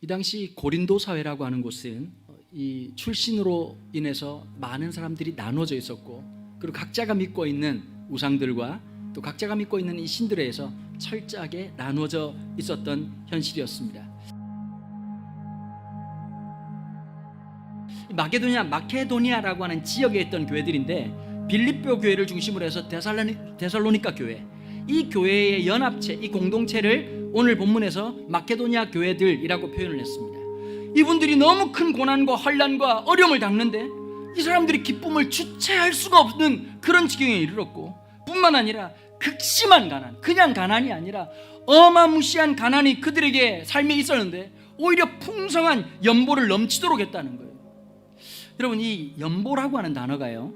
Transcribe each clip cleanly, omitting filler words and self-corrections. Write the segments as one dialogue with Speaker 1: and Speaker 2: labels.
Speaker 1: 이 당시 고린도 사회라고 하는 곳은 이 출신으로 인해서 많은 사람들이 나눠져 있었고, 그리고 각자가 믿고 있는 우상들과 또 각자가 믿고 있는 이 신들에 의해서 철저하게 나눠져 있었던 현실이었습니다. 마케도니아라고 하는 지역에 있던 교회들인데, 빌립보 교회를 중심으로 해서 데살로니가 교회, 이 교회의 연합체, 이 공동체를 오늘 본문에서 마케도니아 교회들이라고 표현을 했습니다. 이분들이 너무 큰 고난과 환난과 어려움을 당는데 이 사람들이 기쁨을 주체할 수가 없는 그런 지경에 이르렀고, 뿐만 아니라 극심한 가난, 그냥 가난이 아니라 어마무시한 가난이 그들에게 삶에 있었는데 오히려 풍성한 연보를 넘치도록 했다는 거예요. 여러분, 이 연보라고 하는 단어가요,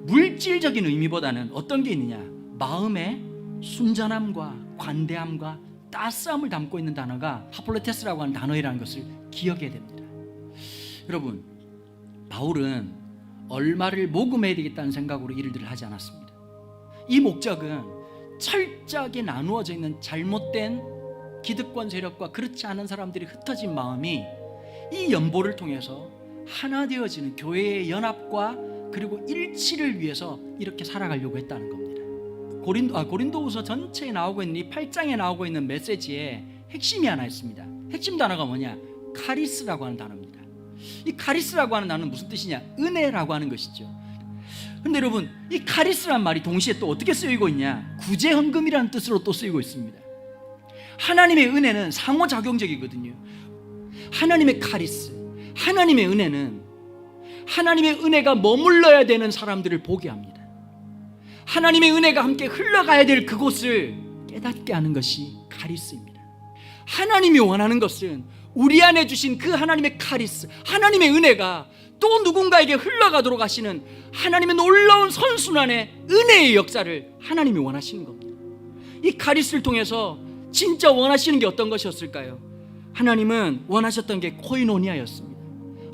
Speaker 1: 물질적인 의미보다는 어떤 게 있느냐, 마음의 순전함과 관대함과 따스함을 담고 있는 단어가 하폴레테스라고 하는 단어이라는 것을 기억해야 됩니다. 여러분, 바울은 얼마를 모금해야 되겠다는 생각으로 일들을 하지 않았습니다. 이 목적은 철저하게 나누어져 있는 잘못된 기득권 세력과 그렇지 않은 사람들이 흩어진 마음이 이 연보를 통해서 하나 되어지는 교회의 연합과 그리고 일치를 위해서 이렇게 살아가려고 했다는 겁니다. 고린도후서 전체에 나오고 있는 이 8장에 나오고 있는 메시지에 핵심이 하나 있습니다. 핵심 단어가 뭐냐? 카리스라고 하는 단어입니다. 이 카리스라고 하는 단어는 무슨 뜻이냐? 은혜라고 하는 것이죠. 근데 여러분, 이 카리스란 말이 동시에 또 어떻게 쓰이고 있냐? 구제헌금이라는 뜻으로 또 쓰이고 있습니다. 하나님의 은혜는 상호작용적이거든요. 하나님의 카리스, 하나님의 은혜는 하나님의 은혜가 머물러야 되는 사람들을 보게 합니다. 하나님의 은혜가 함께 흘러가야 될 그곳을 깨닫게 하는 것이 카리스입니다. 하나님이 원하는 것은 우리 안에 주신 그 하나님의 카리스, 하나님의 은혜가 또 누군가에게 흘러가도록 하시는 하나님의 놀라운 선순환의 은혜의 역사를 하나님이 원하시는 겁니다. 이 카리스를 통해서 진짜 원하시는 게 어떤 것이었을까요? 하나님은 원하셨던 게 코이노니아였습니다.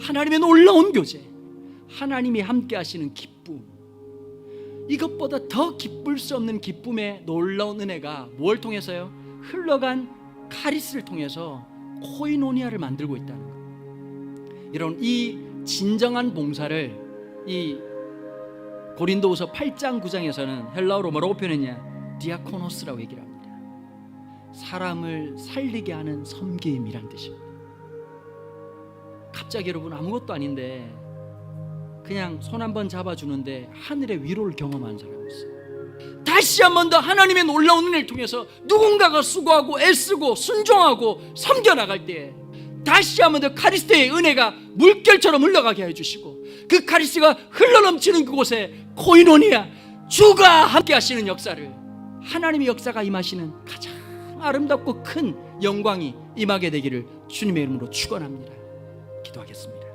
Speaker 1: 하나님의 놀라운 교제, 하나님이 함께 하시는 기쁨, 이것보다 더 기쁠 수 없는 기쁨의 놀라운 은혜가 뭘 통해서요? 흘러간 카리스를 통해서 코이노니아를 만들고 있다는 거예요. 여러분, 이 진정한 봉사를 이 고린도후서 8장 9장에서는 헬라어로 뭐라고 표현했냐? 디아코노스라고 얘기를 합니다. 사람을 살리게 하는 섬김이란 뜻입니다. 갑자기 여러분, 아무것도 아닌데 그냥 손 한번 잡아주는데 하늘의 위로를 경험하는 사람이 있어요. 다시 한 번 더 하나님의 놀라운 은혜를 통해서 누군가가 수고하고 애쓰고 순종하고 섬겨나갈 때 다시 한 번 더 카리스의 은혜가 물결처럼 흘러가게 해주시고, 그 카리스가 흘러넘치는 그곳에 코이노니아, 주가 함께 하시는 역사를, 하나님의 역사가 임하시는 가장 아름답고 큰 영광이 임하게 되기를 주님의 이름으로 축원합니다. 기도하겠습니다.